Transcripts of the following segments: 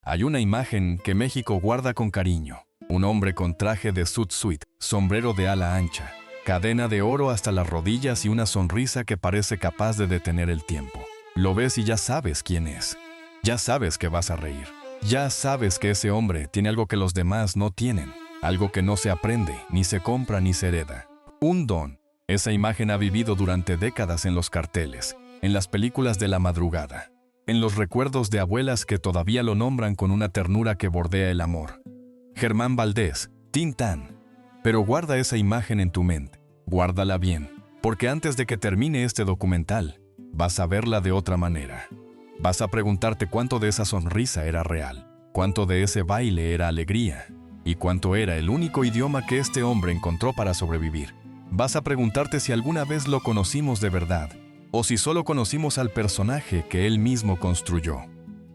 Hay una imagen que México guarda con cariño. Un hombre con traje de suit, sombrero de ala ancha, cadena de oro hasta las rodillas y una sonrisa que parece capaz de detener el tiempo. Lo ves y ya sabes quién es. Ya sabes que vas a reír. Ya sabes que ese hombre tiene algo que los demás no tienen. Algo que no se aprende, ni se compra, ni se hereda. Un don. Esa imagen ha vivido durante décadas en los carteles, en las películas de la madrugada, en los recuerdos de abuelas que todavía lo nombran con una ternura que bordea el amor. Germán Valdés, Tintán. Pero guarda esa imagen en tu mente. Guárdala bien, porque antes de que termine este documental, vas a verla de otra manera. Vas a preguntarte cuánto de esa sonrisa era real, cuánto de ese baile era alegría, y cuánto era el único idioma que este hombre encontró para sobrevivir. Vas a preguntarte si alguna vez lo conocimos de verdad, o si solo conocimos al personaje que él mismo construyó,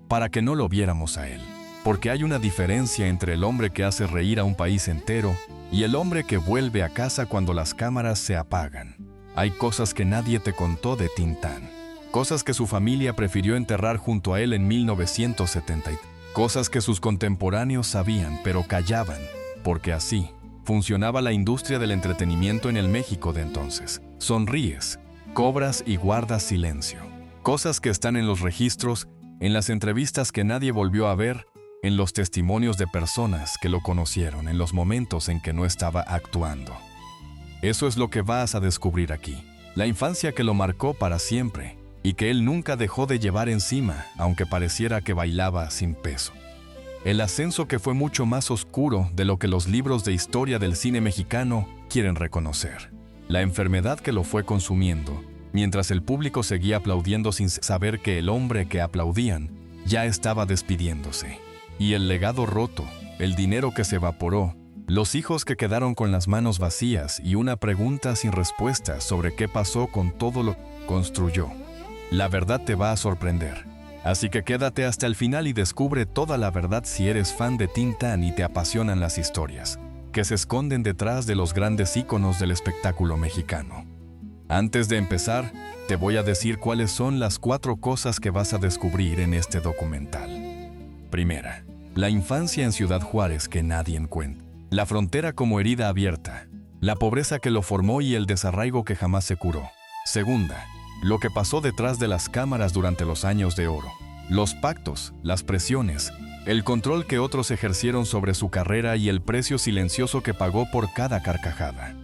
para que no lo viéramos a él. Porque hay una diferencia entre el hombre que hace reír a un país entero y el hombre que vuelve a casa cuando las cámaras se apagan. Hay cosas que nadie te contó de Tintán. Cosas que su familia prefirió enterrar junto a él en 1970. Cosas que sus contemporáneos sabían, pero callaban, porque así funcionaba la industria del entretenimiento en el México de entonces. Sonríes, cobras y guardas silencio. Cosas que están en los registros, en las entrevistas que nadie volvió a ver, en los testimonios de personas que lo conocieron en los momentos en que no estaba actuando. Eso es lo que vas a descubrir aquí. La infancia que lo marcó para siempre y que él nunca dejó de llevar encima, aunque pareciera que bailaba sin peso. El ascenso que fue mucho más oscuro de lo que los libros de historia del cine mexicano quieren reconocer. La enfermedad que lo fue consumiendo, mientras el público seguía aplaudiendo sin saber que el hombre que aplaudían ya estaba despidiéndose. Y el legado roto, el dinero que se evaporó, los hijos que quedaron con las manos vacías y una pregunta sin respuesta sobre qué pasó con todo lo que construyó. La verdad te va a sorprender. Así que quédate hasta el final y descubre toda la verdad si eres fan de Tintán y te apasionan las historias que se esconden detrás de los grandes íconos del espectáculo mexicano. Antes de empezar, te voy a decir cuáles son las 4 cosas que vas a descubrir en este documental. Primera, la infancia en Ciudad Juárez que nadie cuenta. La frontera como herida abierta. La pobreza que lo formó y el desarraigo que jamás se curó. Segunda, lo que pasó detrás de las cámaras durante los años de oro. Los pactos, las presiones, el control que otros ejercieron sobre su carrera y el precio silencioso que pagó por cada carcajada.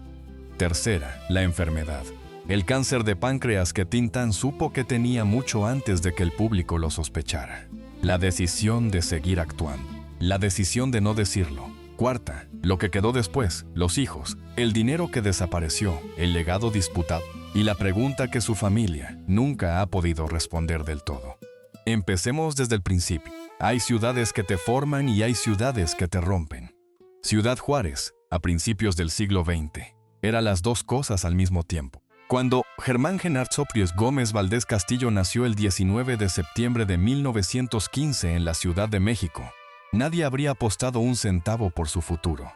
Tercera, la enfermedad. El cáncer de páncreas que Tintán supo que tenía mucho antes de que el público lo sospechara. La decisión de seguir actuando. La decisión de no decirlo. Cuarta, lo que quedó después, los hijos, el dinero que desapareció, el legado disputado y la pregunta que su familia nunca ha podido responder del todo. Empecemos desde el principio. Hay ciudades que te forman y hay ciudades que te rompen. Ciudad Juárez, a principios del siglo XX, era las dos cosas al mismo tiempo. Cuando Germán Genard Soprios Gómez Valdés Castillo nació el 19 de septiembre de 1915 en la Ciudad de México, nadie habría apostado un centavo por su futuro.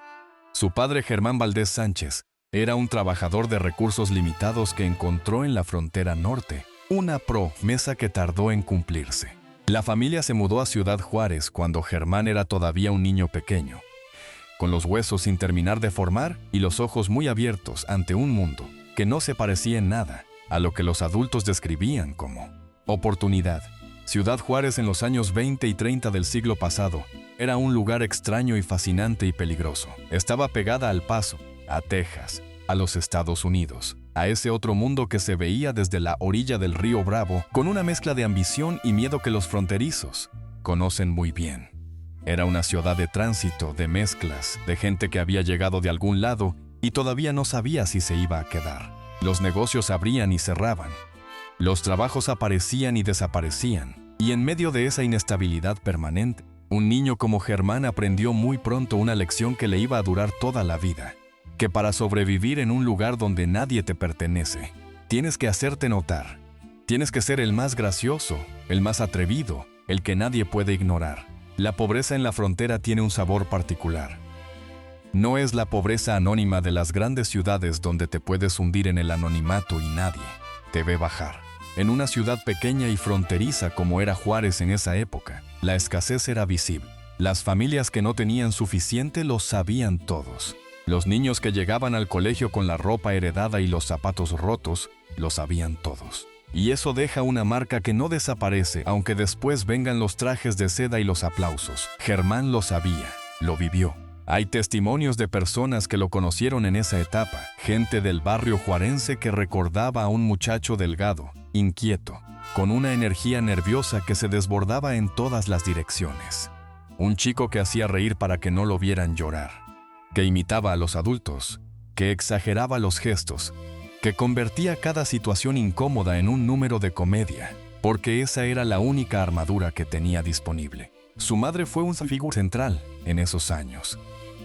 Su padre Germán Valdés Sánchez era un trabajador de recursos limitados que encontró en la frontera norte una promesa que tardó en cumplirse. La familia se mudó a Ciudad Juárez cuando Germán era todavía un niño pequeño, con los huesos sin terminar de formar y los ojos muy abiertos ante un mundo que no se parecía en nada a lo que los adultos describían como oportunidad. Ciudad Juárez en los años 20 y 30 del siglo pasado era un lugar extraño y fascinante y peligroso. Estaba pegada al Paso, a Texas, a los Estados Unidos, a ese otro mundo que se veía desde la orilla del río Bravo, con una mezcla de ambición y miedo que los fronterizos conocen muy bien. Era una ciudad de tránsito, de mezclas, de gente que había llegado de algún lado y todavía no sabía si se iba a quedar. Los negocios abrían y cerraban. Los trabajos aparecían y desaparecían. Y en medio de esa inestabilidad permanente, un niño como Germán aprendió muy pronto una lección que le iba a durar toda la vida. Que para sobrevivir en un lugar donde nadie te pertenece, tienes que hacerte notar. Tienes que ser el más gracioso, el más atrevido, el que nadie puede ignorar. La pobreza en la frontera tiene un sabor particular. No es la pobreza anónima de las grandes ciudades donde te puedes hundir en el anonimato y nadie te ve bajar. En una ciudad pequeña y fronteriza como era Juárez en esa época, la escasez era visible. Las familias que no tenían suficiente lo sabían todos. Los niños que llegaban al colegio con la ropa heredada y los zapatos rotos, lo sabían todos. Y eso deja una marca que no desaparece, aunque después vengan los trajes de seda y los aplausos. Germán lo sabía, lo vivió. Hay testimonios de personas que lo conocieron en esa etapa, gente del barrio juarense que recordaba a un muchacho delgado, inquieto, con una energía nerviosa que se desbordaba en todas las direcciones. Un chico que hacía reír para que no lo vieran llorar, que imitaba a los adultos, que exageraba los gestos, que convertía cada situación incómoda en un número de comedia, porque esa era la única armadura que tenía disponible. Su madre fue una figura central en esos años.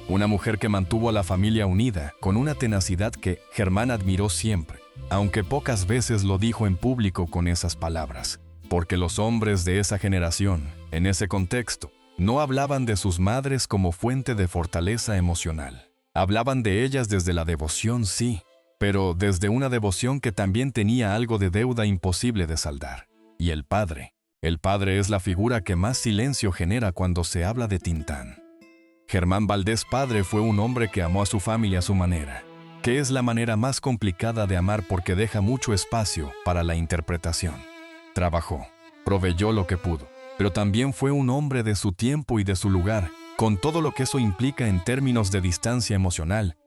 Una mujer que mantuvo a la familia unida con una tenacidad que Germán admiró siempre, aunque pocas veces lo dijo en público con esas palabras, porque los hombres de esa generación, en ese contexto, no hablaban de sus madres como fuente de fortaleza emocional. Hablaban de ellas desde la devoción, sí, pero desde una devoción que también tenía algo de deuda imposible de saldar. Y el padre es la figura que más silencio genera cuando se habla de Tintán. Germán Valdés padre fue un hombre que amó a su familia a su manera, que es la manera más complicada de amar porque deja mucho espacio para la interpretación. Trabajó, proveyó lo que pudo, pero también fue un hombre de su tiempo y de su lugar, con todo lo que eso implica en términos de distancia emocional,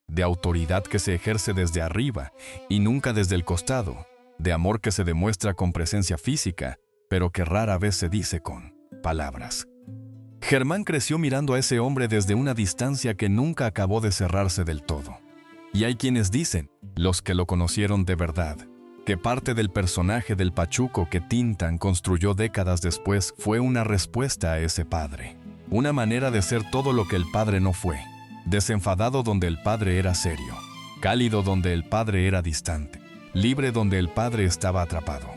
de autoridad que se ejerce desde arriba y nunca desde el costado, de amor que se demuestra con presencia física, pero que rara vez se dice con palabras. Germán creció mirando a ese hombre desde una distancia que nunca acabó de cerrarse del todo. Y hay quienes dicen, los que lo conocieron de verdad, que parte del personaje del Pachuco que Tintán construyó décadas después fue una respuesta a ese padre. Una manera de ser todo lo que el padre no fue. Desenfadado donde el padre era serio. Cálido donde el padre era distante. Libre donde el padre estaba atrapado.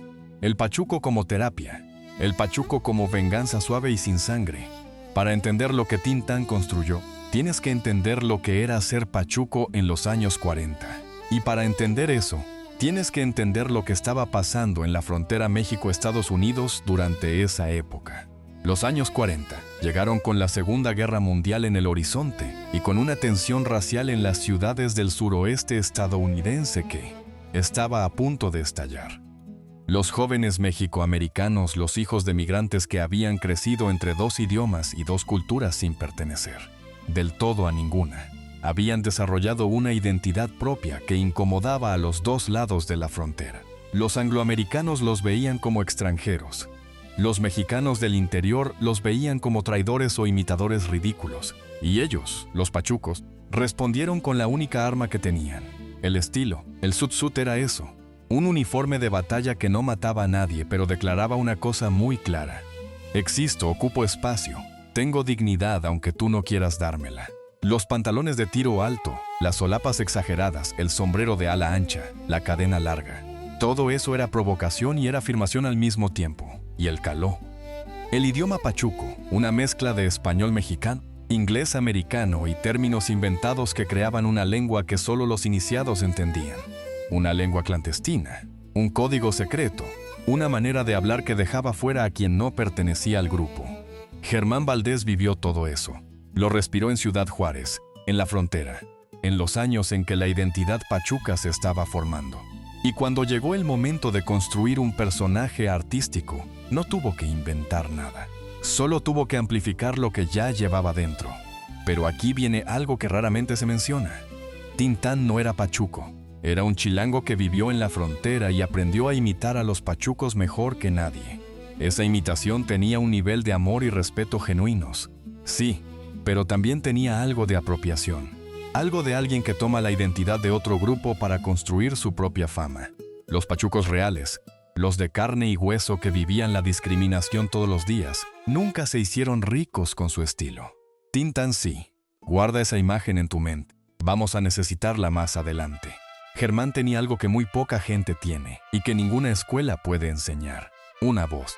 El Pachuco como terapia. El Pachuco como venganza suave y sin sangre. Para entender lo que Tintán construyó, tienes que entender lo que era ser Pachuco en los años 40. Y para entender eso, tienes que entender lo que estaba pasando en la frontera México-Estados Unidos durante esa época. Los años 40 llegaron con la Segunda Guerra Mundial en el horizonte y con una tensión racial en las ciudades del suroeste estadounidense que estaba a punto de estallar. Los jóvenes mexicoamericanos, los hijos de migrantes que habían crecido entre dos idiomas y dos culturas sin pertenecer, del todo a ninguna, habían desarrollado una identidad propia que incomodaba a los dos lados de la frontera. Los angloamericanos los veían como extranjeros. Los mexicanos del interior los veían como traidores o imitadores ridículos. Y ellos, los pachucos, respondieron con la única arma que tenían, el estilo. El sud-sud era eso. Un uniforme de batalla que no mataba a nadie, pero declaraba una cosa muy clara. Existo, ocupo espacio, tengo dignidad aunque tú no quieras dármela. Los pantalones de tiro alto, las solapas exageradas, el sombrero de ala ancha, la cadena larga. Todo eso era provocación y era afirmación al mismo tiempo. Y él caló. El idioma pachuco, una mezcla de español mexicano, inglés americano y términos inventados que creaban una lengua que solo los iniciados entendían. Una lengua clandestina, un código secreto, una manera de hablar que dejaba fuera a quien no pertenecía al grupo. Germán Valdés vivió todo eso. Lo respiró en Ciudad Juárez, en la frontera, en los años en que la identidad pachuca se estaba formando. Y cuando llegó el momento de construir un personaje artístico, no tuvo que inventar nada. Solo tuvo que amplificar lo que ya llevaba dentro. Pero aquí viene algo que raramente se menciona. Tintán no era pachuco. Era un chilango que vivió en la frontera y aprendió a imitar a los pachucos mejor que nadie. Esa imitación tenía un nivel de amor y respeto genuinos. Sí, pero también tenía algo de apropiación. Algo de alguien que toma la identidad de otro grupo para construir su propia fama. Los pachucos reales, los de carne y hueso que vivían la discriminación todos los días, nunca se hicieron ricos con su estilo. Tintán sí. Guarda esa imagen en tu mente. Vamos a necesitarla más adelante. Germán tenía algo que muy poca gente tiene y que ninguna escuela puede enseñar. Una voz.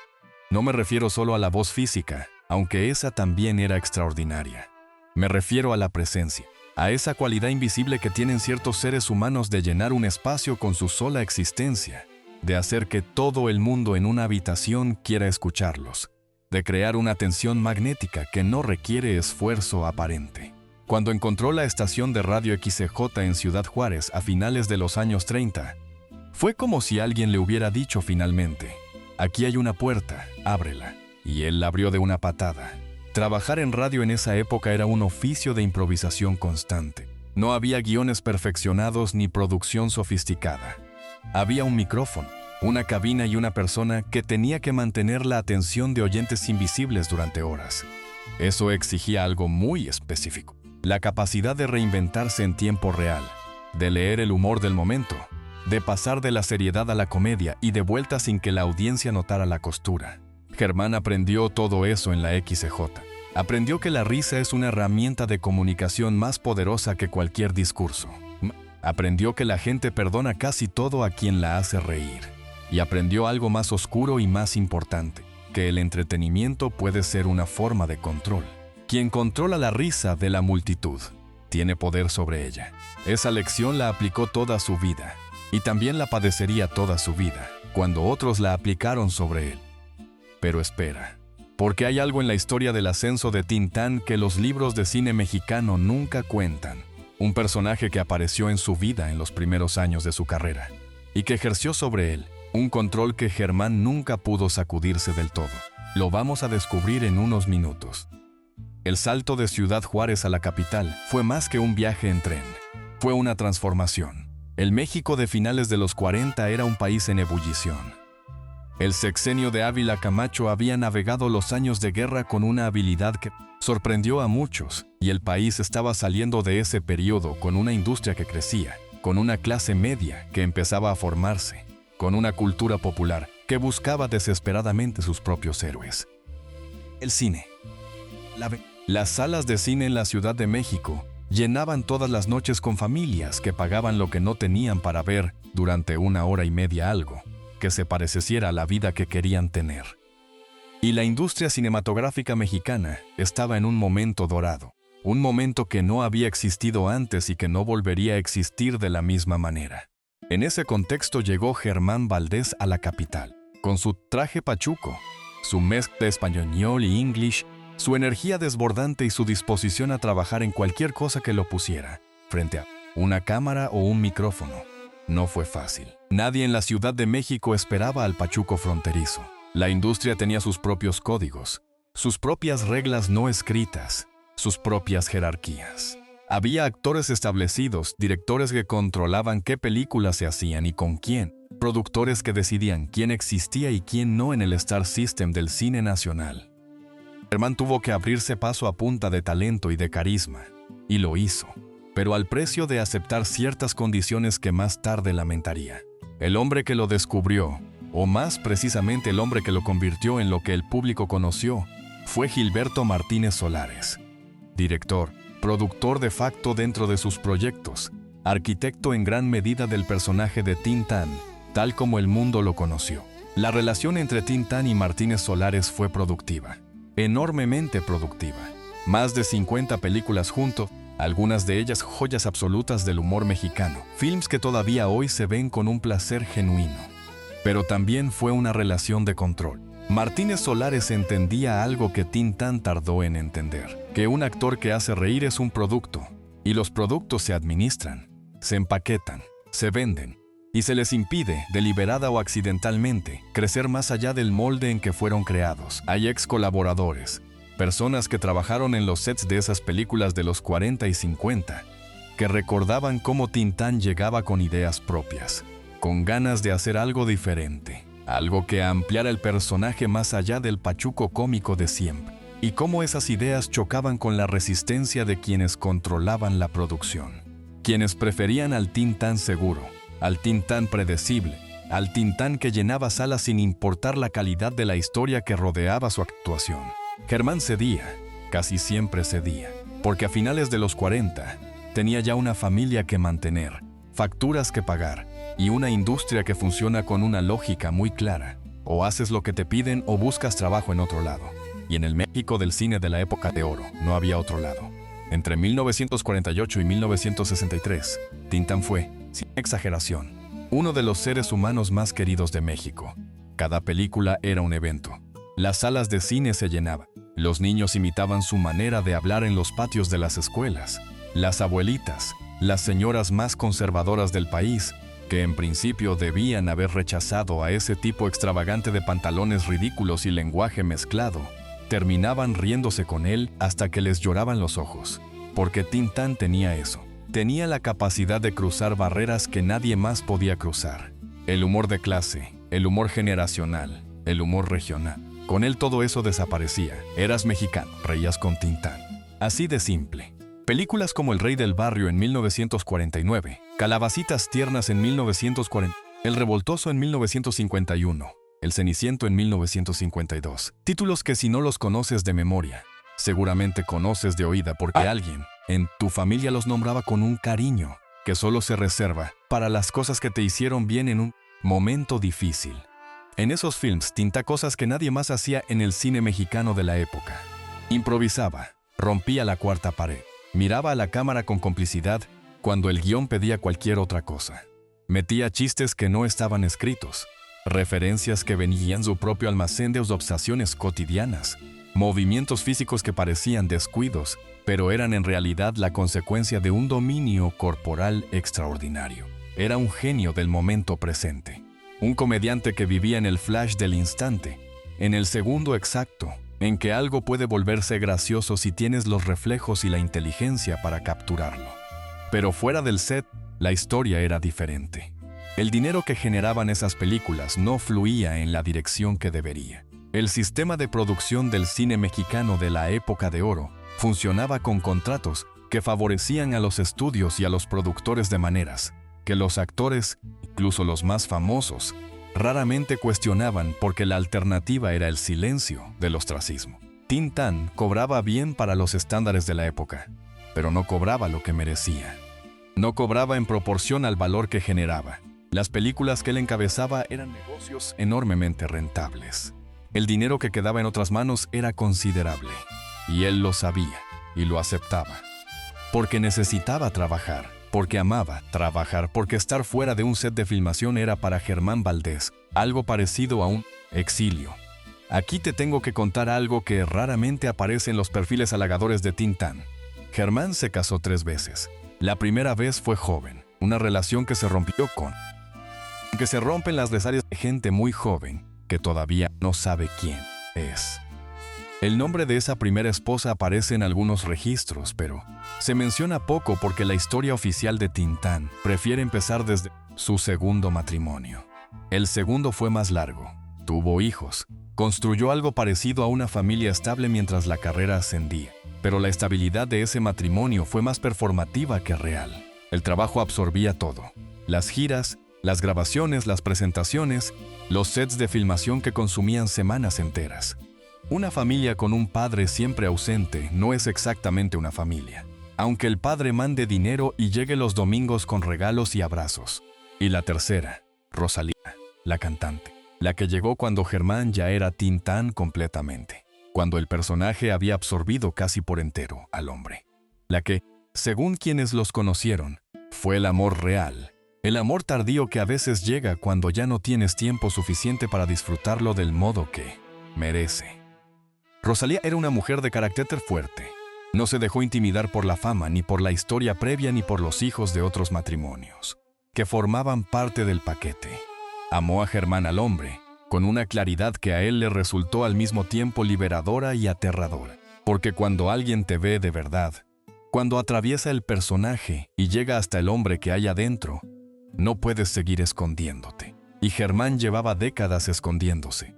No me refiero solo a la voz física, aunque esa también era extraordinaria. Me refiero a la presencia, a esa cualidad invisible que tienen ciertos seres humanos de llenar un espacio con su sola existencia. de hacer que todo el mundo en una habitación quiera escucharlos, de crear una tensión magnética que no requiere esfuerzo aparente. Cuando encontró la estación de radio XCJ en Ciudad Juárez a finales de los años 30, fue como si alguien le hubiera dicho finalmente: aquí hay una puerta, ábrela. Y él la abrió de una patada. Trabajar en radio en esa época era un oficio de improvisación constante. No había guiones perfeccionados ni producción sofisticada. Había un micrófono, una cabina y una persona que tenía que mantener la atención de oyentes invisibles durante horas. Eso exigía algo muy específico: la capacidad de reinventarse en tiempo real, de leer el humor del momento, de pasar de la seriedad a la comedia y de vuelta sin que la audiencia notara la costura. Germán aprendió todo eso en la XCJ. Aprendió que la risa es una herramienta de comunicación más poderosa que cualquier discurso. Aprendió que la gente perdona casi todo a quien la hace reír. Y aprendió algo más oscuro y más importante: que el entretenimiento puede ser una forma de control. Quien controla la risa de la multitud tiene poder sobre ella. Esa lección la aplicó toda su vida, y también la padecería toda su vida, cuando otros la aplicaron sobre él. Pero espera, porque hay algo en la historia del ascenso de Tintán que los libros de cine mexicano nunca cuentan. Un personaje que apareció en su vida en los primeros años de su carrera, y que ejerció sobre él un control que Germán nunca pudo sacudirse del todo. Lo vamos a descubrir en unos minutos. El salto de Ciudad Juárez a la capital fue más que un viaje en tren. Fue una transformación. El México de finales de los 40 era un país en ebullición. El sexenio de Ávila Camacho había navegado los años de guerra con una habilidad que sorprendió a muchos, y el país estaba saliendo de ese periodo con una industria que crecía, con una clase media que empezaba a formarse, con una cultura popular que buscaba desesperadamente sus propios héroes. El cine. Las salas de cine en la Ciudad de México llenaban todas las noches con familias que pagaban lo que no tenían para ver durante 1 hora y media algo que se pareciera a la vida que querían tener. Y la industria cinematográfica mexicana estaba en un momento dorado, un momento que no había existido antes y que no volvería a existir de la misma manera. En ese contexto llegó Germán Valdés a la capital, con su traje pachuco, su mezcla de español y inglés, su energía desbordante y su disposición a trabajar en cualquier cosa que lo pusiera, frente a una cámara o un micrófono. No fue fácil. Nadie en la Ciudad de México esperaba al pachuco fronterizo. La industria tenía sus propios códigos, sus propias reglas no escritas, sus propias jerarquías. Había actores establecidos, directores que controlaban qué películas se hacían y con quién, productores que decidían quién existía y quién no en el Star System del cine nacional. Germán tuvo que abrirse paso a punta de talento y de carisma, y lo hizo, pero al precio de aceptar ciertas condiciones que más tarde lamentaría. El hombre que lo descubrió, o más precisamente el hombre que lo convirtió en lo que el público conoció, fue Gilberto Martínez Solares. Director, productor de facto dentro de sus proyectos, arquitecto en gran medida del personaje de Tintán, tal como el mundo lo conoció. La relación entre Tintán y Martínez Solares fue productiva, enormemente productiva. Más de 50 películas juntos, algunas de ellas joyas absolutas del humor mexicano, films que todavía hoy se ven con un placer genuino. Pero también fue una relación de control. Martínez Solares entendía algo que Tintán tardó en entender, que un actor que hace reír es un producto, y los productos se administran, se empaquetan, se venden, y se les impide, deliberada o accidentalmente, crecer más allá del molde en que fueron creados. Hay ex colaboradores, personas que trabajaron en los sets de esas películas de los 40 y 50, que recordaban cómo Tintán llegaba con ideas propias, con ganas de hacer algo diferente, algo que ampliara el personaje más allá del pachuco cómico de siempre, y cómo esas ideas chocaban con la resistencia de quienes controlaban la producción, quienes preferían al Tintán seguro, al Tintán predecible, al Tintán que llenaba salas sin importar la calidad de la historia que rodeaba su actuación. Germán cedía, casi siempre cedía, porque a finales de los 40 tenía ya una familia que mantener, facturas que pagar y una industria que funciona con una lógica muy clara. O haces lo que te piden o buscas trabajo en otro lado. Y en el México del cine de la época de oro no había otro lado. Entre 1948 y 1963, Tintán fue, sin exageración, uno de los seres humanos más queridos de México. Cada película era un evento. Las salas de cine se llenaban. Los niños imitaban su manera de hablar en los patios de las escuelas. Las abuelitas, las señoras más conservadoras del país, que en principio debían haber rechazado a ese tipo extravagante de pantalones ridículos y lenguaje mezclado, terminaban riéndose con él hasta que les lloraban los ojos. Porque Tintán tenía eso. Tenía la capacidad de cruzar barreras que nadie más podía cruzar. El humor de clase, el humor generacional, el humor regional. Con él todo eso desaparecía. Eras mexicano, reías con Tintán. Así de simple. Películas como El Rey del Barrio en 1949, Calabacitas Tiernas en 1940, El Revoltoso en 1951, El Ceniciento en 1952. Títulos que si no los conoces de memoria, seguramente conoces de oída porque alguien en tu familia los nombraba con un cariño que solo se reserva para las cosas que te hicieron bien en un momento difícil. En esos films tinta cosas que nadie más hacía en el cine mexicano de la época. Improvisaba, rompía la cuarta pared, miraba a la cámara con complicidad cuando el guión pedía cualquier otra cosa. Metía chistes que no estaban escritos, referencias que venían de su propio almacén de observaciones cotidianas, movimientos físicos que parecían descuidos, pero eran en realidad la consecuencia de un dominio corporal extraordinario. Era un genio del momento presente. Un comediante que vivía en el flash del instante, en el segundo exacto, en que algo puede volverse gracioso si tienes los reflejos y la inteligencia para capturarlo. Pero fuera del set, la historia era diferente. El dinero que generaban esas películas no fluía en la dirección que debería. El sistema de producción del cine mexicano de la época de oro funcionaba con contratos que favorecían a los estudios y a los productores de maneras que los actores, incluso los más famosos, raramente cuestionaban porque la alternativa era el silencio del ostracismo. Tintán cobraba bien para los estándares de la época, pero no cobraba lo que merecía. No cobraba en proporción al valor que generaba. Las películas que él encabezaba eran negocios enormemente rentables. El dinero que quedaba en otras manos era considerable, y él lo sabía y lo aceptaba. Porque necesitaba trabajar. Porque amaba trabajar, porque estar fuera de un set de filmación era para Germán Valdés algo parecido a un exilio. Aquí te tengo que contar algo que raramente aparece en los perfiles halagadores de Tintán. Germán se casó 3 veces. La primera vez fue joven, una relación que se rompió con... Que se rompen las desarias de gente muy joven, que todavía no sabe quién es. El nombre de esa primera esposa aparece en algunos registros, pero se menciona poco porque la historia oficial de Tintán prefiere empezar desde su segundo matrimonio. El segundo fue más largo, tuvo hijos, construyó algo parecido a una familia estable mientras la carrera ascendía, pero la estabilidad de ese matrimonio fue más performativa que real. El trabajo absorbía todo, las giras, las grabaciones, las presentaciones, los sets de filmación que consumían semanas enteras. Una familia con un padre siempre ausente no es exactamente una familia, aunque el padre mande dinero y llegue los domingos con regalos y abrazos. Y la tercera, Rosalía, la cantante, la que llegó cuando Germán ya era Tintán completamente, cuando el personaje había absorbido casi por entero al hombre. La que, según quienes los conocieron, fue el amor real, el amor tardío que a veces llega cuando ya no tienes tiempo suficiente para disfrutarlo del modo que merece. Rosalía era una mujer de carácter fuerte. No se dejó intimidar por la fama, ni por la historia previa, ni por los hijos de otros matrimonios, que formaban parte del paquete. Amó a Germán al hombre, con una claridad que a él le resultó al mismo tiempo liberadora y aterradora. Porque cuando alguien te ve de verdad, cuando atraviesa el personaje y llega hasta el hombre que hay adentro, no puedes seguir escondiéndote. Y Germán llevaba décadas escondiéndose.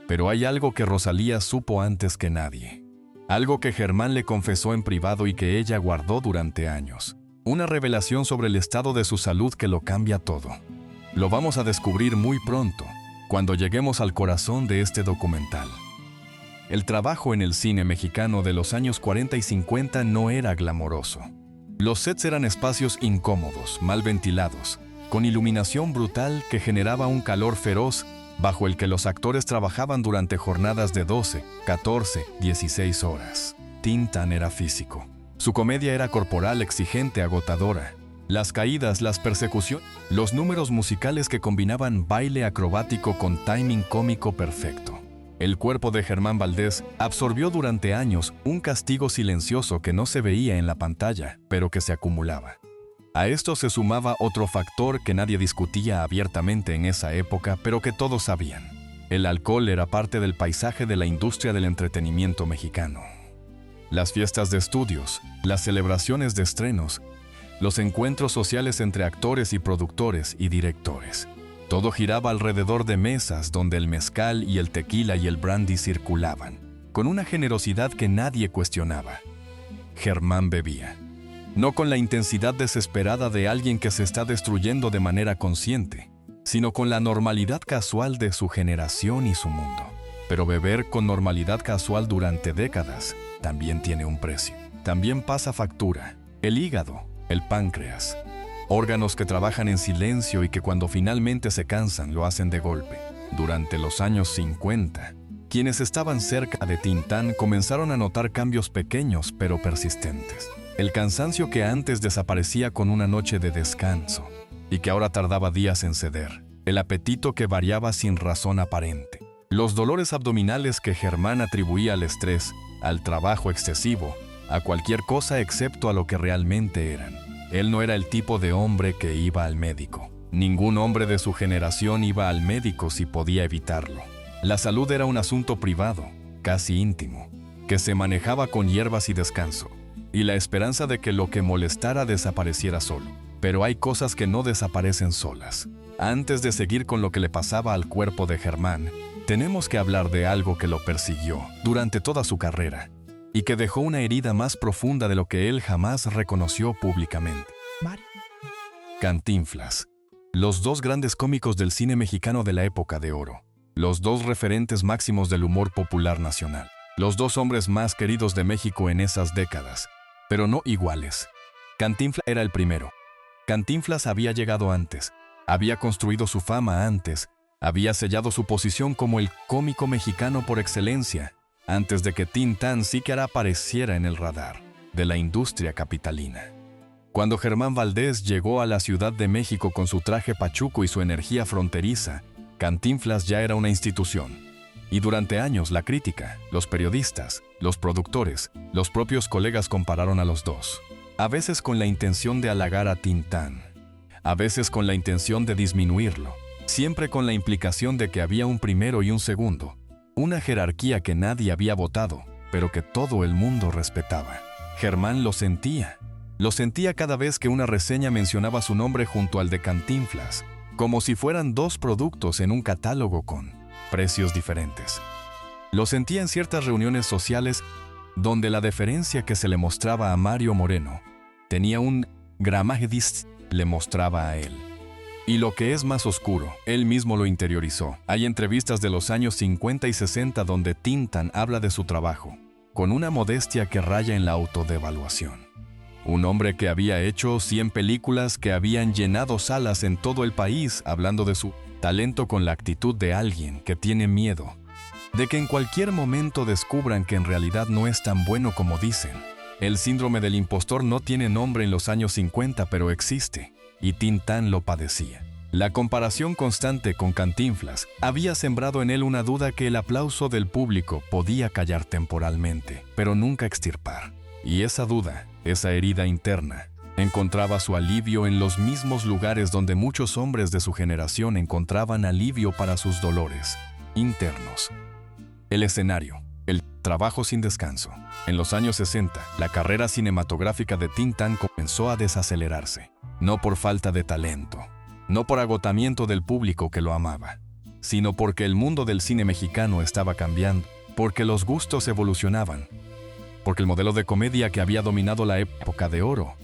Pero hay algo que Rosalía supo antes que nadie. Algo que Germán le confesó en privado y que ella guardó durante años. Una revelación sobre el estado de su salud que lo cambia todo. Lo vamos a descubrir muy pronto, cuando lleguemos al corazón de este documental. El trabajo en el cine mexicano de los años 40 y 50 no era glamoroso. Los sets eran espacios incómodos, mal ventilados, con iluminación brutal que generaba un calor feroz bajo el que los actores trabajaban durante jornadas de 12, 14, 16 horas. Tintán era físico. Su comedia era corporal, exigente, agotadora. Las caídas, las persecuciones, los números musicales que combinaban baile acrobático con timing cómico perfecto. El cuerpo de Germán Valdés absorbió durante años un castigo silencioso que no se veía en la pantalla, pero que se acumulaba. A esto se sumaba otro factor que nadie discutía abiertamente en esa época, pero que todos sabían. El alcohol era parte del paisaje de la industria del entretenimiento mexicano. Las fiestas de estudios, las celebraciones de estrenos, los encuentros sociales entre actores y productores y directores. Todo giraba alrededor de mesas donde el mezcal y el tequila y el brandy circulaban, con una generosidad que nadie cuestionaba. Germán bebía, no con la intensidad desesperada de alguien que se está destruyendo de manera consciente, sino con la normalidad casual de su generación y su mundo. Pero beber con normalidad casual durante décadas también tiene un precio. También pasa factura. El hígado, el páncreas. Órganos que trabajan en silencio y que cuando finalmente se cansan lo hacen de golpe. Durante los años 50, quienes estaban cerca de Tintán comenzaron a notar cambios pequeños pero persistentes. El cansancio que antes desaparecía con una noche de descanso y que ahora tardaba días en ceder. El apetito que variaba sin razón aparente. Los dolores abdominales que Germán atribuía al estrés, al trabajo excesivo, a cualquier cosa excepto a lo que realmente eran. Él no era el tipo de hombre que iba al médico. Ningún hombre de su generación iba al médico si podía evitarlo. La salud era un asunto privado, casi íntimo, que se manejaba con hierbas y descanso, y la esperanza de que lo que molestara desapareciera solo. Pero hay cosas que no desaparecen solas. Antes de seguir con lo que le pasaba al cuerpo de Germán, tenemos que hablar de algo que lo persiguió durante toda su carrera y que dejó una herida más profunda de lo que él jamás reconoció públicamente. Cantinflas. Los dos grandes cómicos del cine mexicano de la época de oro. Los dos referentes máximos del humor popular nacional. Los dos hombres más queridos de México en esas décadas, pero no iguales. Cantinflas era el primero. Cantinflas había llegado antes, había construido su fama antes, había sellado su posición como el cómico mexicano por excelencia, antes de que Tintán siquiera apareciera en el radar de la industria capitalina. Cuando Germán Valdés llegó a la Ciudad de México con su traje pachuco y su energía fronteriza, Cantinflas ya era una institución. Y durante años la crítica, los periodistas, los productores, los propios colegas compararon a los dos. A veces con la intención de halagar a Tintán, a veces con la intención de disminuirlo, siempre con la implicación de que había un primero y un segundo, una jerarquía que nadie había votado, pero que todo el mundo respetaba. Germán lo sentía cada vez que una reseña mencionaba su nombre junto al de Cantinflas, como si fueran dos productos en un catálogo con precios diferentes. Lo sentía en ciertas reuniones sociales donde la deferencia que se le mostraba a Mario Moreno tenía un gramaje le mostraba a él. Y lo que es más oscuro, él mismo lo interiorizó. Hay entrevistas de los años 50 y 60 donde Tintán habla de su trabajo, con una modestia que raya en la autodevaluación. Un hombre que había hecho 100 películas que habían llenado salas en todo el país, hablando de su talento con la actitud de alguien que tiene miedo de que en cualquier momento descubran que en realidad no es tan bueno como dicen. El síndrome del impostor no tiene nombre en los años 50, pero existe, y Tintán lo padecía. La comparación constante con Cantinflas había sembrado en él una duda que el aplauso del público podía callar temporalmente, pero nunca extirpar. Y esa duda, esa herida interna, encontraba su alivio en los mismos lugares donde muchos hombres de su generación encontraban alivio para sus dolores internos. El escenario, el trabajo sin descanso. En los años 60, la carrera cinematográfica de Tintán comenzó a desacelerarse. No por falta de talento, no por agotamiento del público que lo amaba, sino porque el mundo del cine mexicano estaba cambiando, porque los gustos evolucionaban, porque el modelo de comedia que había dominado la época de oro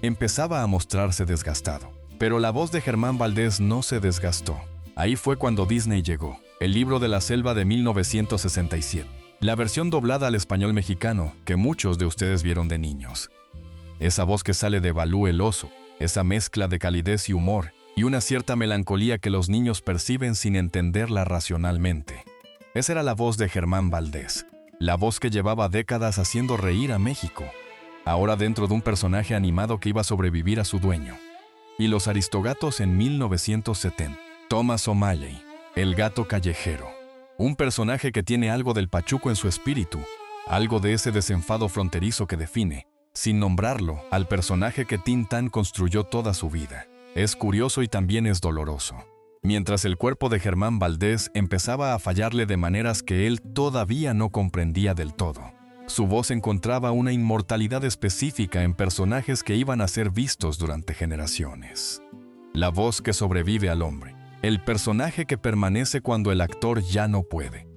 empezaba a mostrarse desgastado. Pero la voz de Germán Valdés no se desgastó. Ahí fue cuando Disney llegó. El libro de la selva de 1967. La versión doblada al español mexicano que muchos de ustedes vieron de niños. Esa voz que sale de Balú el oso, esa mezcla de calidez y humor, y una cierta melancolía que los niños perciben sin entenderla racionalmente. Esa era la voz de Germán Valdés, la voz que llevaba décadas haciendo reír a México. ahora dentro de un personaje animado que iba a sobrevivir a su dueño. Y los Aristogatos en 1970. Thomas O'Malley, el gato callejero. Un personaje que tiene algo del pachuco en su espíritu, algo de ese desenfado fronterizo que define, sin nombrarlo, al personaje que Tin Tan construyó toda su vida. Es curioso y también es doloroso. Mientras el cuerpo de Germán Valdés empezaba a fallarle de maneras que él todavía no comprendía del todo. Su voz encontraba una inmortalidad específica en personajes que iban a ser vistos durante generaciones. La voz que sobrevive al hombre. El personaje que permanece cuando el actor ya no puede.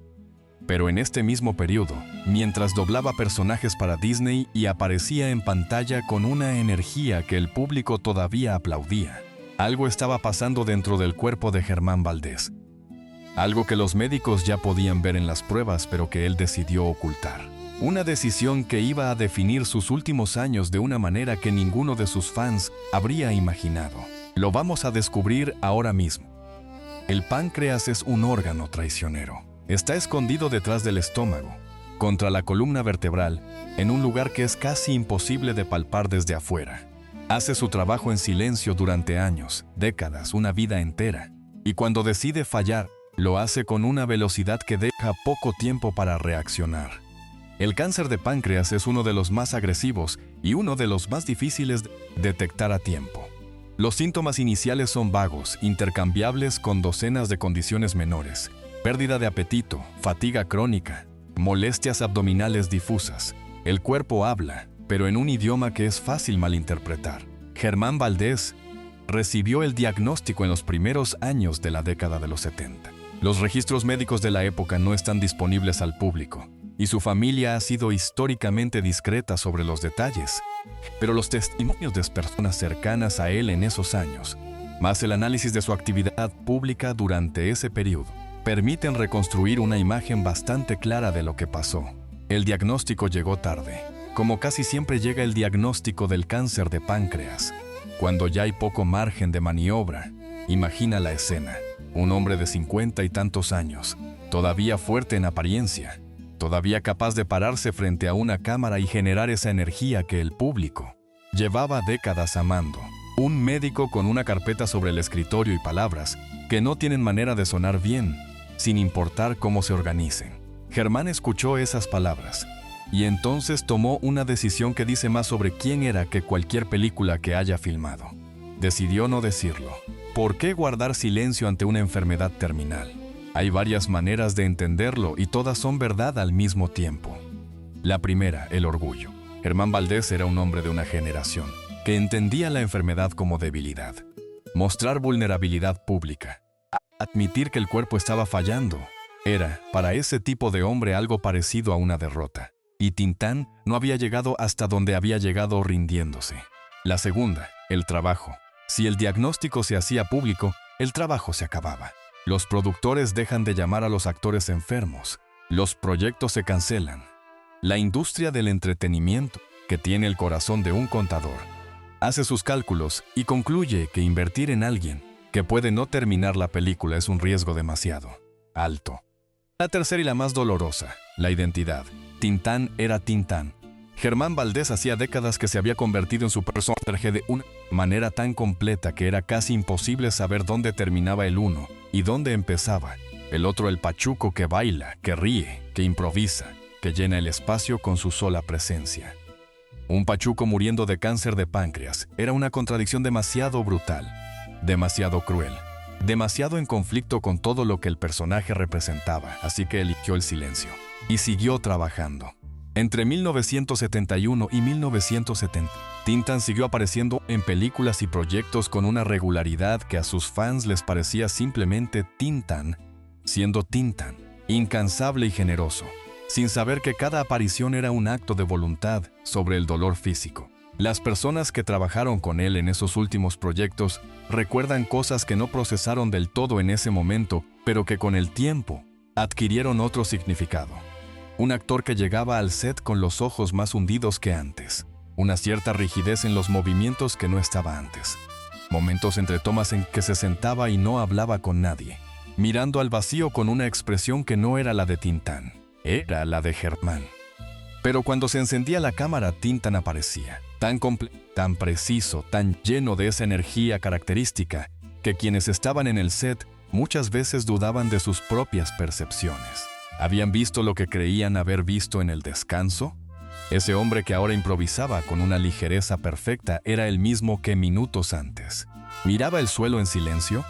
Pero en este mismo periodo, mientras doblaba personajes para Disney y aparecía en pantalla con una energía que el público todavía aplaudía, algo estaba pasando dentro del cuerpo de Germán Valdés. Algo que los médicos ya podían ver en las pruebas, pero que él decidió ocultar. Una decisión que iba a definir sus últimos años de una manera que ninguno de sus fans habría imaginado. Lo vamos a descubrir ahora mismo. El páncreas es un órgano traicionero. Está escondido detrás del estómago, contra la columna vertebral, en un lugar que es casi imposible de palpar desde afuera. Hace su trabajo en silencio durante años, décadas, una vida entera. Y cuando decide fallar, lo hace con una velocidad que deja poco tiempo para reaccionar. El cáncer de páncreas es uno de los más agresivos y uno de los más difíciles de detectar a tiempo. Los síntomas iniciales son vagos, intercambiables con docenas de condiciones menores. Pérdida de apetito, fatiga crónica, molestias abdominales difusas. El cuerpo habla, pero en un idioma que es fácil malinterpretar. Germán Valdés recibió el diagnóstico en los primeros años de la década de los 70. Los registros médicos de la época no están disponibles al público, y su familia ha sido históricamente discreta sobre los detalles, pero los testimonios de personas cercanas a él en esos años, más el análisis de su actividad pública durante ese periodo, permiten reconstruir una imagen bastante clara de lo que pasó. El diagnóstico llegó tarde, como casi siempre llega el diagnóstico del cáncer de páncreas, cuando ya hay poco margen de maniobra. Imagina la escena, un hombre de 50 y tantos años, todavía fuerte en apariencia, todavía capaz de pararse frente a una cámara y generar esa energía que el público llevaba décadas amando. Un médico con una carpeta sobre el escritorio y palabras que no tienen manera de sonar bien, sin importar cómo se organicen. Germán escuchó esas palabras y entonces tomó una decisión que dice más sobre quién era que cualquier película que haya filmado. Decidió no decirlo. ¿Por qué guardar silencio ante una enfermedad terminal? Hay varias maneras de entenderlo y todas son verdad al mismo tiempo. La primera, el orgullo. Germán Valdés era un hombre de una generación que entendía la enfermedad como debilidad. Mostrar vulnerabilidad pública, admitir que el cuerpo estaba fallando, era, para ese tipo de hombre, algo parecido a una derrota. Y Tin Tan no había llegado hasta donde había llegado rindiéndose. La segunda, el trabajo. Si el diagnóstico se hacía público, el trabajo se acababa. Los productores dejan de llamar a los actores enfermos. Los proyectos se cancelan. La industria del entretenimiento, que tiene el corazón de un contador, hace sus cálculos y concluye que invertir en alguien que puede no terminar la película es un riesgo demasiado alto. La tercera y la más dolorosa, la identidad. Tin Tan era Tin Tan. Germán Valdés hacía décadas que se había convertido en su personaje de una manera tan completa que era casi imposible saber dónde terminaba el uno y dónde empezaba el otro, el pachuco que baila, que ríe, que improvisa, que llena el espacio con su sola presencia. Un pachuco muriendo de cáncer de páncreas era una contradicción demasiado brutal, demasiado cruel, demasiado en conflicto con todo lo que el personaje representaba, así que eligió el silencio y siguió trabajando. Entre 1971 y 1970, Tin Tan siguió apareciendo en películas y proyectos con una regularidad que a sus fans les parecía simplemente Tin Tan, siendo Tin Tan, incansable y generoso, sin saber que cada aparición era un acto de voluntad sobre el dolor físico. Las personas que trabajaron con él en esos últimos proyectos recuerdan cosas que no procesaron del todo en ese momento, pero que con el tiempo adquirieron otro significado. Un actor que llegaba al set con los ojos más hundidos que antes. Una cierta rigidez en los movimientos que no estaba antes. Momentos entre tomas en que se sentaba y no hablaba con nadie, mirando al vacío con una expresión que no era la de Tin Tan, era la de Germán. Pero cuando se encendía la cámara, Tin-Tan aparecía, tan preciso, tan lleno de esa energía característica, que quienes estaban en el set muchas veces dudaban de sus propias percepciones. ¿Habían visto lo que creían haber visto en el descanso? Ese hombre que ahora improvisaba con una ligereza perfecta era el mismo que minutos antes. ¿Miraba el suelo en silencio?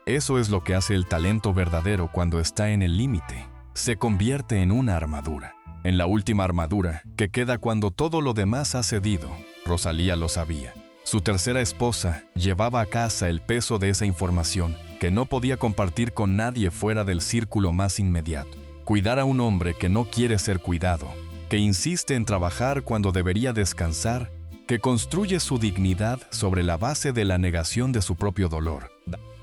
Eso es lo que hace el talento verdadero cuando está en el límite. Se convierte en una armadura. En la última armadura, que queda cuando todo lo demás ha cedido. Rosalía lo sabía. Su tercera esposa llevaba a casa el peso de esa información que no podía compartir con nadie fuera del círculo más inmediato. Cuidar a un hombre que no quiere ser cuidado, que insiste en trabajar cuando debería descansar, que construye su dignidad sobre la base de la negación de su propio dolor.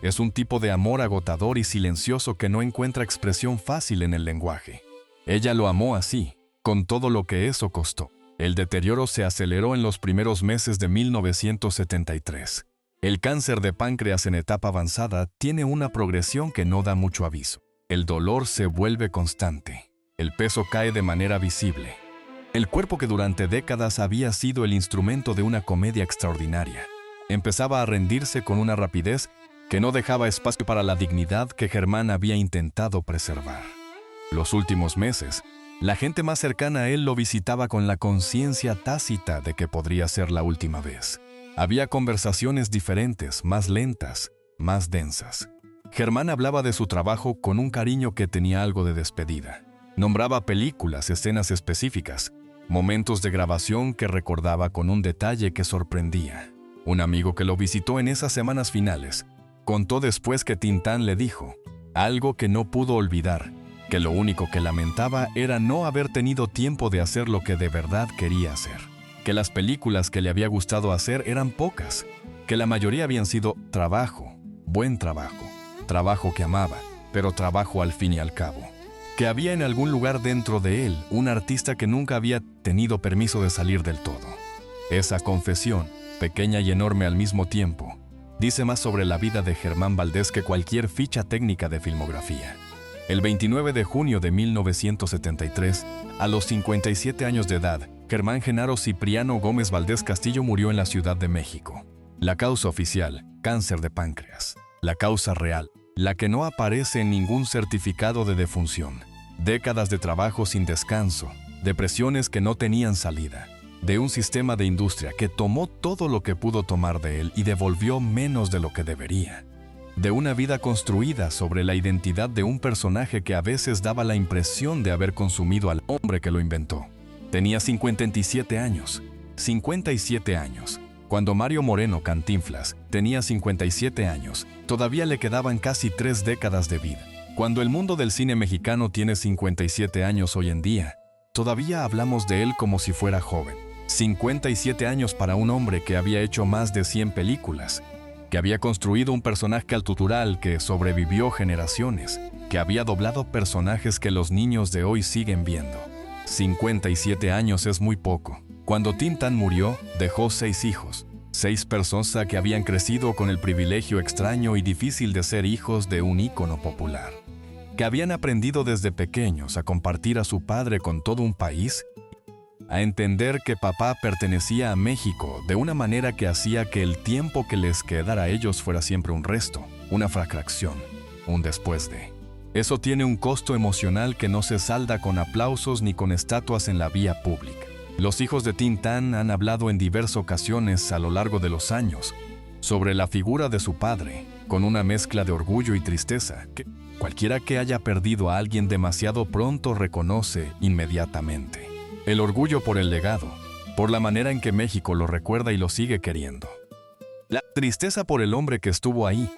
Es un tipo de amor agotador y silencioso que no encuentra expresión fácil en el lenguaje. Ella lo amó así, con todo lo que eso costó. El deterioro se aceleró en los primeros meses de 1973. El cáncer de páncreas en etapa avanzada tiene una progresión que no da mucho aviso. El dolor se vuelve constante. El peso cae de manera visible. El cuerpo que durante décadas había sido el instrumento de una comedia extraordinaria, empezaba a rendirse con una rapidez que no dejaba espacio para la dignidad que Germán había intentado preservar. Los últimos meses, la gente más cercana a él lo visitaba con la conciencia tácita de que podría ser la última vez. Había conversaciones diferentes, más lentas, más densas. Germán hablaba de su trabajo con un cariño que tenía algo de despedida. Nombraba películas, escenas específicas, momentos de grabación que recordaba con un detalle que sorprendía. Un amigo que lo visitó en esas semanas finales contó después que Tin-Tan le dijo algo que no pudo olvidar, que lo único que lamentaba era no haber tenido tiempo de hacer lo que de verdad quería hacer, que las películas que le había gustado hacer eran pocas, que la mayoría habían sido trabajo, buen trabajo que amaba, pero trabajo al fin y al cabo, que había en algún lugar dentro de él un artista que nunca había tenido permiso de salir del todo. Esa confesión, pequeña y enorme al mismo tiempo, dice más sobre la vida de Germán Valdés que cualquier ficha técnica de filmografía. El 29 de junio de 1973, a los 57 años de edad, Germán Genaro Cipriano Gómez Valdés Castillo murió en la Ciudad de México. La causa oficial, cáncer de páncreas. La causa real, la que no aparece en ningún certificado de defunción. Décadas de trabajo sin descanso, depresiones que no tenían salida, de un sistema de industria que tomó todo lo que pudo tomar de él y devolvió menos de lo que debería. De una vida construida sobre la identidad de un personaje que a veces daba la impresión de haber consumido al hombre que lo inventó. Tenía 57 años. 57 años. Cuando Mario Moreno Cantinflas tenía 57 años, todavía le quedaban casi 3 décadas de vida. Cuando el mundo del cine mexicano tiene 57 años hoy en día, todavía hablamos de él como si fuera joven. 57 años para un hombre que había hecho más de 100 películas, que había construido un personaje cultural que sobrevivió generaciones, que había doblado personajes que los niños de hoy siguen viendo. 57 años es muy poco. Cuando Tin-Tan murió, dejó 6 hijos, 6 personas que habían crecido con el privilegio extraño y difícil de ser hijos de un ícono popular, que habían aprendido desde pequeños a compartir a su padre con todo un país, a entender que papá pertenecía a México de una manera que hacía que el tiempo que les quedara a ellos fuera siempre un resto, una fracción, un después de. Eso tiene un costo emocional que no se salda con aplausos ni con estatuas en la vía pública. Los hijos de Tin-Tan han hablado en diversas ocasiones a lo largo de los años sobre la figura de su padre, con una mezcla de orgullo y tristeza que cualquiera que haya perdido a alguien demasiado pronto reconoce inmediatamente. El orgullo por el legado, por la manera en que México lo recuerda y lo sigue queriendo. La tristeza por el hombre que estuvo ahí,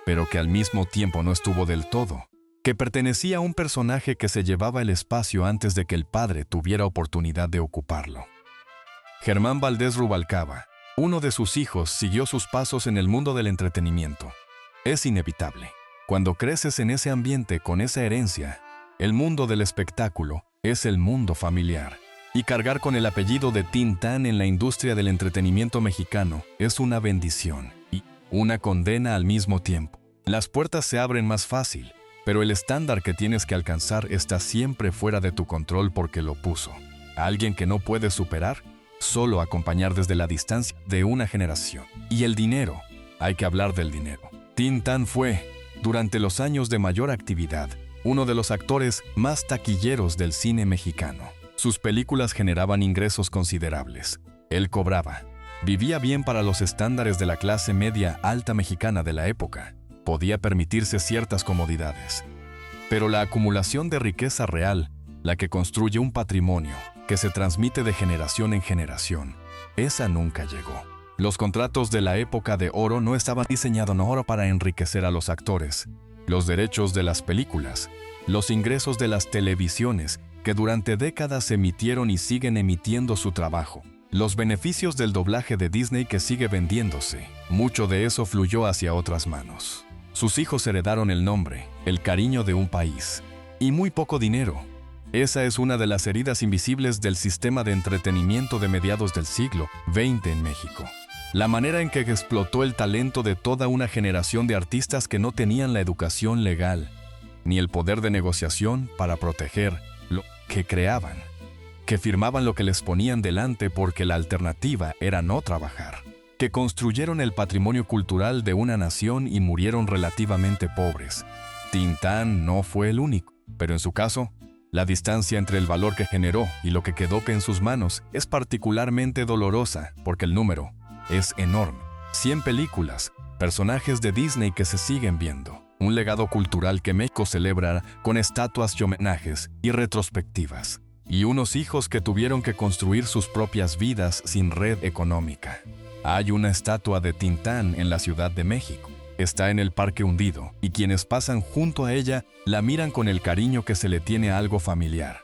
pero que al mismo tiempo no estuvo del todo, que pertenecía a un personaje que se llevaba el espacio antes de que el padre tuviera oportunidad de ocuparlo. Germán Valdés Rubalcaba, uno de sus hijos, siguió sus pasos en el mundo del entretenimiento. Es inevitable. Cuando creces en ese ambiente con esa herencia, el mundo del espectáculo es el mundo familiar. Y cargar con el apellido de Tin-Tan en la industria del entretenimiento mexicano es una bendición y una condena al mismo tiempo. Las puertas se abren más fácil, pero el estándar que tienes que alcanzar está siempre fuera de tu control porque lo puso. alguien que no puede superar, solo acompañar desde la distancia de una generación. Y el dinero, hay que hablar del dinero. Tin Tan fue, durante los años de mayor actividad, uno de los actores más taquilleros del cine mexicano. Sus películas generaban ingresos considerables. Él cobraba. Vivía bien para los estándares de la clase media alta mexicana de la época. Podía permitirse ciertas comodidades. Pero la acumulación de riqueza real, la que construye un patrimonio que se transmite de generación en generación, esa nunca llegó. Los contratos de la época de oro no estaban diseñados para enriquecer a los actores. Los derechos de las películas, los ingresos de las televisiones que durante décadas emitieron y siguen emitiendo su trabajo, los beneficios del doblaje de Disney que sigue vendiéndose, mucho de eso fluyó hacia otras manos. Sus hijos heredaron el nombre, el cariño de un país, y muy poco dinero. Esa es una de las heridas invisibles del sistema de entretenimiento de mediados del siglo XX en México. La manera en que explotó el talento de toda una generación de artistas que no tenían la educación legal, ni el poder de negociación para proteger lo que creaban, que firmaban lo que les ponían delante porque la alternativa era no trabajar, que construyeron el patrimonio cultural de una nación y murieron relativamente pobres. Tin Tan no fue el único, pero en su caso, la distancia entre el valor que generó y lo que quedó en sus manos es particularmente dolorosa porque el número es enorme. 100 películas, personajes de Disney que se siguen viendo, un legado cultural que México celebra con estatuas y homenajes y retrospectivas, y unos hijos que tuvieron que construir sus propias vidas sin red económica. Hay una estatua de Tin Tan en la Ciudad de México. Está en el Parque Hundido, y quienes pasan junto a ella la miran con el cariño que se le tiene a algo familiar,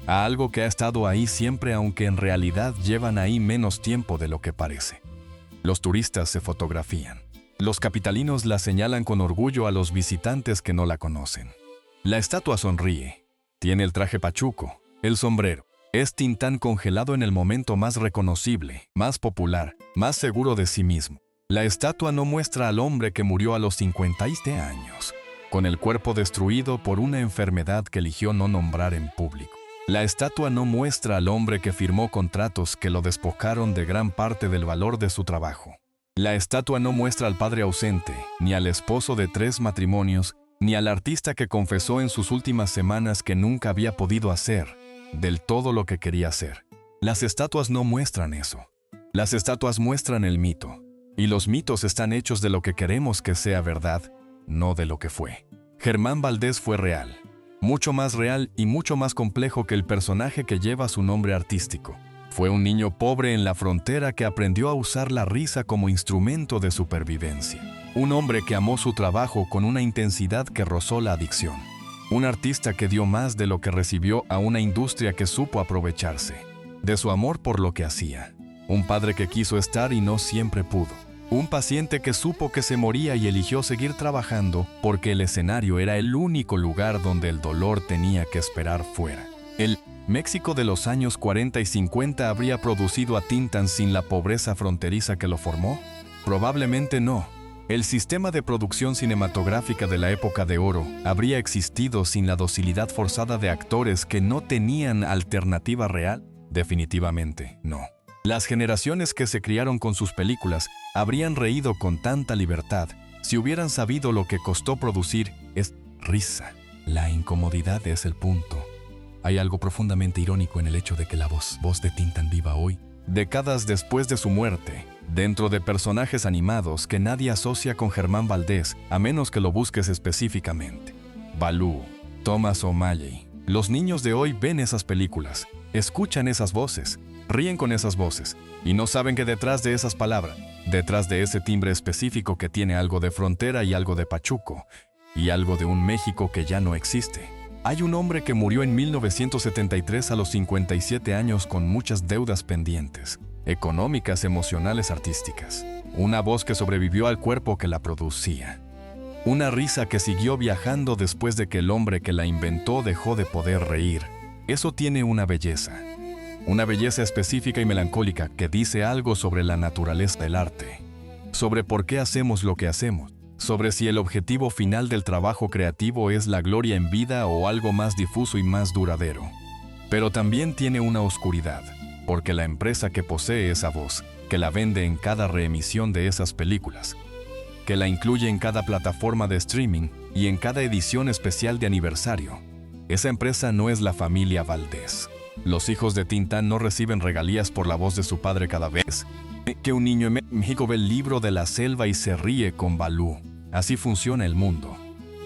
a algo que ha estado ahí siempre, aunque en realidad llevan ahí menos tiempo de lo que parece. Los turistas se fotografían. Los capitalinos la señalan con orgullo a los visitantes que no la conocen. La estatua sonríe. Tiene el traje pachuco, el sombrero. Es Tin Tan congelado en el momento más reconocible, más popular, más seguro de sí mismo. La estatua no muestra al hombre que murió a los 57 años, con el cuerpo destruido por una enfermedad que eligió no nombrar en público. La estatua no muestra al hombre que firmó contratos que lo despojaron de gran parte del valor de su trabajo. La estatua no muestra al padre ausente, ni al esposo de 3 matrimonios, ni al artista que confesó en sus últimas semanas que nunca había podido hacer del todo lo que quería hacer. Las estatuas no muestran eso. Las estatuas muestran el mito. Y los mitos están hechos de lo que queremos que sea verdad, no de lo que fue. Germán Valdés fue real, mucho más real y mucho más complejo que el personaje que lleva su nombre artístico. Fue un niño pobre en la frontera que aprendió a usar la risa como instrumento de supervivencia. Un hombre que amó su trabajo con una intensidad que rozó la adicción. Un artista que dio más de lo que recibió a una industria que supo aprovecharse de su amor por lo que hacía. Un padre que quiso estar y no siempre pudo. Un paciente que supo que se moría y eligió seguir trabajando porque el escenario era el único lugar donde el dolor tenía que esperar fuera. El México de los años 40 y 50 habría producido a Tin Tan sin la pobreza fronteriza que lo formó? Probablemente no. El sistema de producción cinematográfica de la época de oro habría existido sin la docilidad forzada de actores que no tenían alternativa real? Definitivamente no. Las generaciones que se criaron con sus películas habrían reído con tanta libertad si hubieran sabido lo que costó producir es risa. La incomodidad es el punto. Hay algo profundamente irónico en el hecho de que la voz de Tin Tan viva hoy, décadas después de su muerte, dentro de personajes animados que nadie asocia con Germán Valdés, a menos que lo busques específicamente. Balú, Thomas O'Malley. Los niños de hoy ven esas películas, escuchan esas voces, ríen con esas voces, y no saben que detrás de esas palabras, detrás de ese timbre específico que tiene algo de frontera y algo de pachuco, y algo de un México que ya no existe, hay un hombre que murió en 1973 a los 57 años con muchas deudas pendientes, económicas, emocionales, artísticas. Una voz que sobrevivió al cuerpo que la producía. Una risa que siguió viajando después de que el hombre que la inventó dejó de poder reír. Eso tiene una belleza específica y melancólica que dice algo sobre la naturaleza del arte, sobre por qué hacemos lo que hacemos, sobre si el objetivo final del trabajo creativo es la gloria en vida o algo más difuso y más duradero. Pero también tiene una oscuridad, porque la empresa que posee esa voz, que la vende en cada reemisión de esas películas, que la incluye en cada plataforma de streaming y en cada edición especial de aniversario, esa empresa no es la familia Valdés. Los hijos de Tintán no reciben regalías por la voz de su padre cada vez que un niño en México ve el libro de la selva y se ríe con Balú. Así funciona el mundo.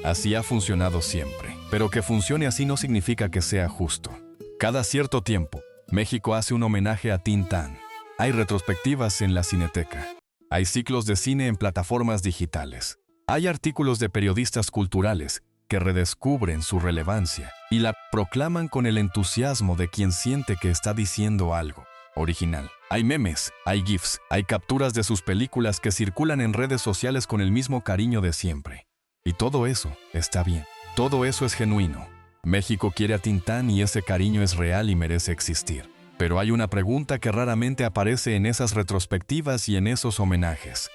Así ha funcionado siempre. Pero que funcione así no significa que sea justo. Cada cierto tiempo, México hace un homenaje a Tintán. Hay retrospectivas en la Cineteca. Hay ciclos de cine en plataformas digitales. Hay artículos de periodistas culturales que redescubren su relevancia y la proclaman con el entusiasmo de quien siente que está diciendo algo original. Hay memes, hay GIFs, hay capturas de sus películas que circulan en redes sociales con el mismo cariño de siempre. Y todo eso está bien. Todo eso es genuino. México quiere a Tintán y ese cariño es real y merece existir. Pero hay una pregunta que raramente aparece en esas retrospectivas y en esos homenajes.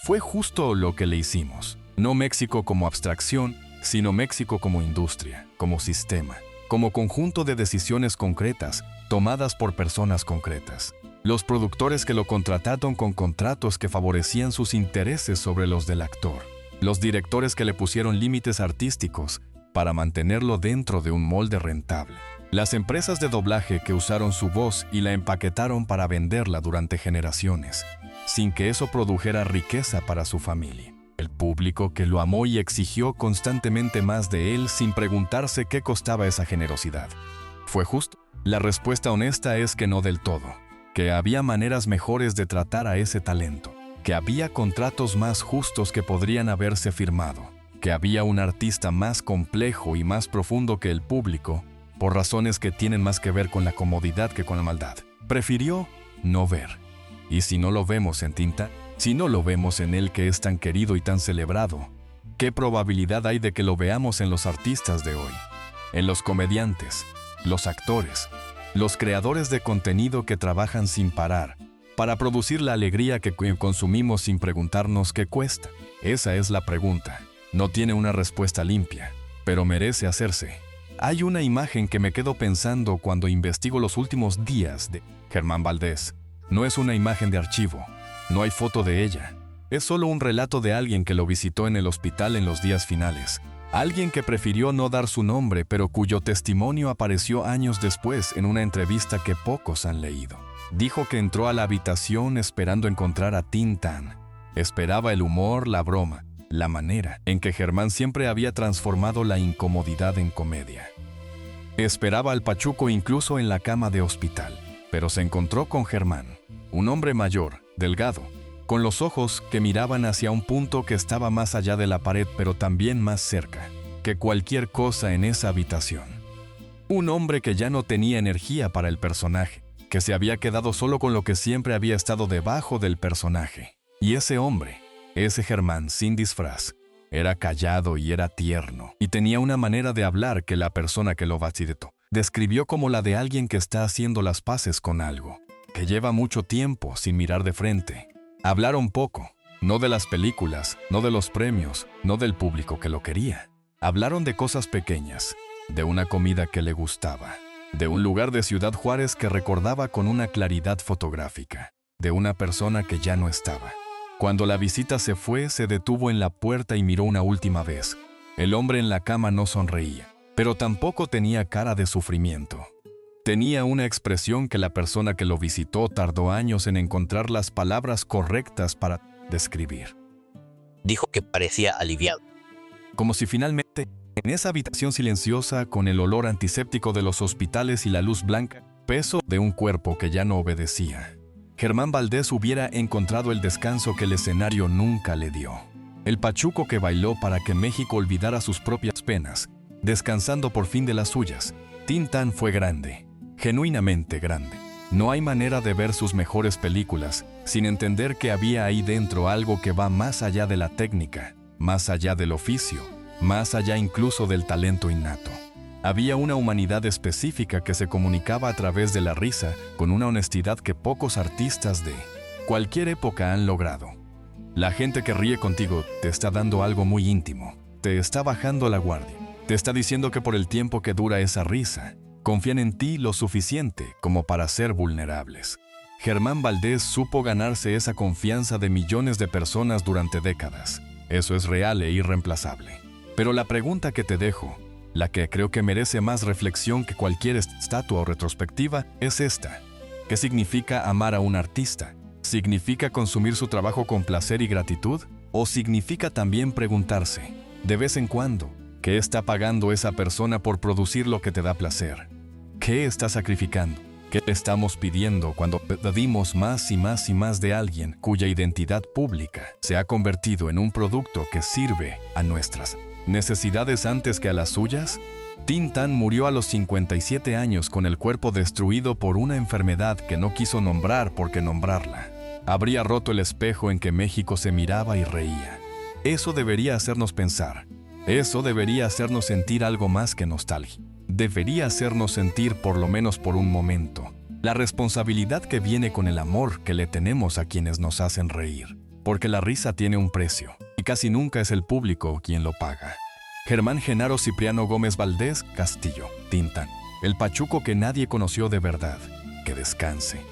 ¿Fue justo lo que le hicimos? No México como abstracción, sino México como industria, como sistema, como conjunto de decisiones concretas, tomadas por personas concretas. Los productores que lo contrataron con contratos que favorecían sus intereses sobre los del actor. Los directores que le pusieron límites artísticos para mantenerlo dentro de un molde rentable. Las empresas de doblaje que usaron su voz y la empaquetaron para venderla durante generaciones, sin que eso produjera riqueza para su familia. El público que lo amó y exigió constantemente más de él sin preguntarse qué costaba esa generosidad. ¿Fue justo? La respuesta honesta es que no del todo, que había maneras mejores de tratar a ese talento, que había contratos más justos que podrían haberse firmado, que había un artista más complejo y más profundo que el público, por razones que tienen más que ver con la comodidad que con la maldad. Prefirió no ver. Y si no lo vemos en Tintán, si no lo vemos en él que es tan querido y tan celebrado, ¿qué probabilidad hay de que lo veamos en los artistas de hoy? En los comediantes, los actores, los creadores de contenido que trabajan sin parar, para producir la alegría que consumimos sin preguntarnos qué cuesta. Esa es la pregunta. No tiene una respuesta limpia, pero merece hacerse. Hay una imagen que me quedo pensando cuando investigo los últimos días de Germán Valdés. No es una imagen de archivo. No hay foto de ella. Es solo un relato de alguien que lo visitó en el hospital en los días finales. Alguien que prefirió no dar su nombre, pero cuyo testimonio apareció años después en una entrevista que pocos han leído. Dijo que entró a la habitación esperando encontrar a Tintán. Esperaba el humor, la broma, la manera en que Germán siempre había transformado la incomodidad en comedia. Esperaba al Pachuco incluso en la cama de hospital, pero se encontró con Germán, un hombre mayor, delgado, con los ojos que miraban hacia un punto que estaba más allá de la pared, pero también más cerca que cualquier cosa en esa habitación. Un hombre que ya no tenía energía para el personaje, que se había quedado solo con lo que siempre había estado debajo del personaje. Y ese hombre, ese Germán sin disfraz, era callado y era tierno, y tenía una manera de hablar que la persona que lo bautizó describió como la de alguien que está haciendo las paces con algo, que lleva mucho tiempo sin mirar de frente. Hablaron poco, no de las películas, no de los premios, no del público que lo quería. Hablaron de cosas pequeñas, de una comida que le gustaba, de un lugar de Ciudad Juárez que recordaba con una claridad fotográfica, de una persona que ya no estaba. Cuando la visita se fue, se detuvo en la puerta y miró una última vez. El hombre en la cama no sonreía, pero tampoco tenía cara de sufrimiento. Tenía una expresión que la persona que lo visitó tardó años en encontrar las palabras correctas para describir. Dijo que parecía aliviado. Como si finalmente, en esa habitación silenciosa, con el olor antiséptico de los hospitales y la luz blanca, peso de un cuerpo que ya no obedecía, Germán Valdés hubiera encontrado el descanso que el escenario nunca le dio. El Pachuco que bailó para que México olvidara sus propias penas, descansando por fin de las suyas. Tintán fue grande. Genuinamente grande. No hay manera de ver sus mejores películas sin entender que había ahí dentro algo que va más allá de la técnica, más allá del oficio, más allá incluso del talento innato. Había una humanidad específica que se comunicaba a través de la risa con una honestidad que pocos artistas de cualquier época han logrado. La gente que ríe contigo te está dando algo muy íntimo, te está bajando la guardia, te está diciendo que por el tiempo que dura esa risa, Confían en ti lo suficiente como para ser vulnerables. Germán Valdés supo ganarse esa confianza de millones de personas durante décadas. Eso es real e irreemplazable. Pero la pregunta que te dejo, la que creo que merece más reflexión que cualquier estatua o retrospectiva, es esta. ¿Qué significa amar a un artista? ¿Significa consumir su trabajo con placer y gratitud? ¿O significa también preguntarse, de vez en cuando, qué está pagando esa persona por producir lo que te da placer? ¿Qué está sacrificando? ¿Qué le estamos pidiendo cuando pedimos más y más y más de alguien cuya identidad pública se ha convertido en un producto que sirve a nuestras necesidades antes que a las suyas? Tin Tan murió a los 57 años con el cuerpo destruido por una enfermedad que no quiso nombrar porque nombrarla habría roto el espejo en que México se miraba y reía. Eso debería hacernos pensar. Eso debería hacernos sentir algo más que nostalgia. Debería hacernos sentir, por lo menos por un momento, la responsabilidad que viene con el amor que le tenemos a quienes nos hacen reír. Porque la risa tiene un precio, y casi nunca es el público quien lo paga. Germán Genaro Cipriano Gómez Valdés Castillo, Tin Tan, el pachuco que nadie conoció de verdad. Que descanse.